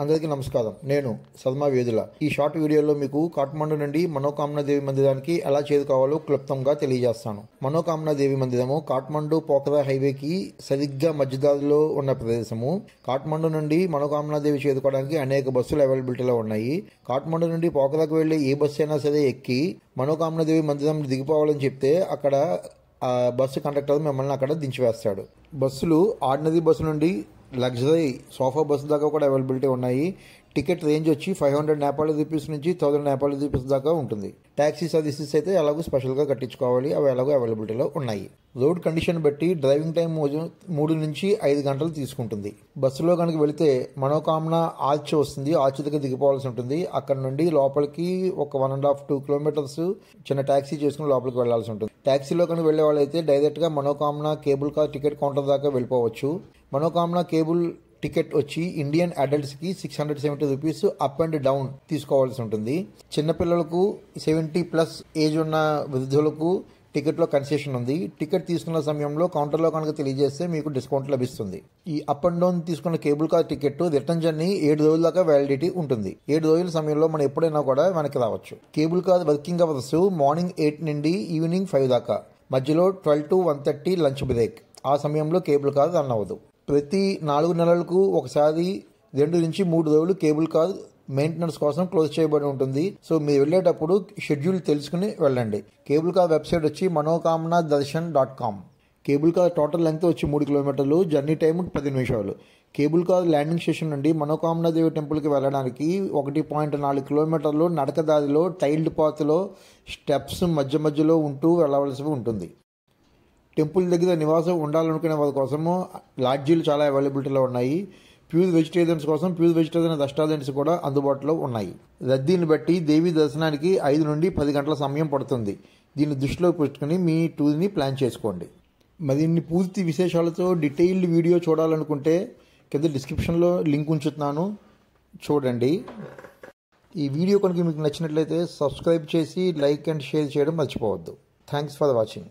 అందరికీ నమస్కారం. నేను సద్మా వేదుల. ఈ షార్ట్ వీడియోలో మీకు కాఠ్మండు నుండి మనోకామనా దేవి మందిరానికి ఎలా చేరుకోవాలో క్లుప్తంగా తెలియజేస్తాను. మనోకామనా దేవి మందిరము కాఠ్మండు పోఖరా హైవేకి సరిగ్గా మధ్యదారిలో ఉన్న ప్రదేశము. కాఠ్మండు నుండి మనోకామనా దేవి చేరుకోవడానికి అనేక బస్సులు అవైలబిలిటీలో ఉన్నాయి. కాఠ్మండు నుండి పోఖరాకు వెళ్లే ఏ బస్సు అయినా సరే ఎక్కి మనోకామనా దేవి మందిరం దిగిపోవాలని చెప్తే అక్కడ బస్సు కండక్టర్ మిమ్మల్ని అక్కడ దించివేస్తాడు. బస్సులు ఆర్డినరీ బస్సు నుండి లగ్జరీ సోఫా బస్సు దాకా కూడా అవైలబిలిటీ ఉన్నాయి. టికెట్ రేంజ్ వచ్చి 500 నేపాలీ రూపీస్ నుంచి 1000 నేపాలీ రూపీస్ దాకా ఉంటుంది. ట్యాక్సీ సర్వీసెస్ అయితే ఎలాగో స్పెషల్గా కట్టించుకోవాలి, అవి ఎలాగో అవైలబిలిటీలో ఉన్నాయి. రోడ్ కండిషన్ బట్టి డ్రైవింగ్ టైం 3 నుంచి 5 గంటలు తీసుకుంటుంది. బస్సులో కనుక వెళితే మనోకామనా ఆర్చ్ వస్తుంది, ఆర్చ్ దగ్గర దిగిపోవాల్సి ఉంటుంది. అక్కడ నుండి లోపలికి ఒక 1.5-2 కిలోమీటర్స్ చిన్న ట్యాక్సీ చేసుకుని లోపలికి వెళ్లాల్సి ఉంటుంది. ట్యాక్సీలో కనుక వెళ్లే వాళ్ళైతే డైరెక్ట్గా Manakamana cable car ticket counter దాకా వెళ్ళిపోవచ్చు. మనోకామనా కేబుల్ టికెట్ వచ్చి ఇండియన్ అడల్ట్స్కి 670 రూపీస్ అప్ అండ్ డౌన్ తీసుకోవాల్సి ఉంటుంది. చిన్నపిల్లలకు 70+ ఏజ్ ఉన్న వృద్ధులకు టికెట్లో కన్సెషన్ ఉంది. టికెట్ తీసుకున్న సమయంలో కౌంటర్లో కనుక తెలియజేస్తే మీకు డిస్కౌంట్ లభిస్తుంది. ఈ అప్ అండ్ డౌన్ తీసుకున్న cable car ticket return journey 7 రోజుల దాకా వ్యాలిడిటీ ఉంటుంది. 7 రోజుల సమయంలో మనం ఎప్పుడైనా కూడా వెనక్కి రావచ్చు. Cable car working hours morning 8 నుండి ఈవినింగ్ 5 దాకా. మధ్యలో 12 to 1:30 లంచ్ బ్రేక్. ఆ సమయంలో కేబుల్ కార్ రన్ అవ్వదు. ప్రతి 4 నెలలకు ఒకసారి 2 నుంచి 3 రోజులు కేబుల్ కార్ మెయింటెనెన్స్ కోసం క్లోజ్ చేయబడి ఉంటుంది. సో మీరు వెళ్ళేటప్పుడు షెడ్యూల్ తెలుసుకుని వెళ్ళండి. కేబుల్ కార్ వెబ్సైట్ వచ్చి manokamanaDarshan.com. Cable car total length వచ్చి 3 కిలోమీటర్లు, జర్నీ టైం 10 నిమిషాలు. కేబుల్ కార్ ల్యాండింగ్ స్టేషన్ నుండి మనోకామనా దేవి టెంపుల్కి వెళ్ళడానికి 1.4 కిలోమీటర్లు నడకదారిలో టైల్డ్ పాత్లో స్టెప్స్ మధ్యలో ఉంటూ వెళ్ళవలసి ఉంటుంది. టెంపుల్ దగ్గర నివాసం ఉండాలనుకునే వారి కోసము లాడ్జీలు చాలా అవైలబిలిటీలో ఉన్నాయి. ప్యూర్ వెజిటేరియన్స్ కోసం ప్యూర్ వెజిటేరియన్ రెస్టారెంట్స్ కూడా అందుబాటులో ఉన్నాయి. రద్దీని బట్టి దేవి దర్శనానికి 5 నుండి 10 గంటల సమయం పడుతుంది. దీన్ని దృష్టిలో పెట్టుకుని మీ టూర్ని ప్లాన్ చేసుకోండి. మరిన్ని పూర్తి విశేషాలతో డీటెయిల్డ్ వీడియో చూడాలనుకుంటే కింద డిస్క్రిప్షన్లో లింక్ ఉంచుతున్నాను, చూడండి. ఈ వీడియో కనుక మీకు నచ్చినట్లయితే సబ్స్క్రైబ్ చేసి లైక్ అండ్ షేర్ చేయడం మర్చిపోవద్దు. Thanks for watching.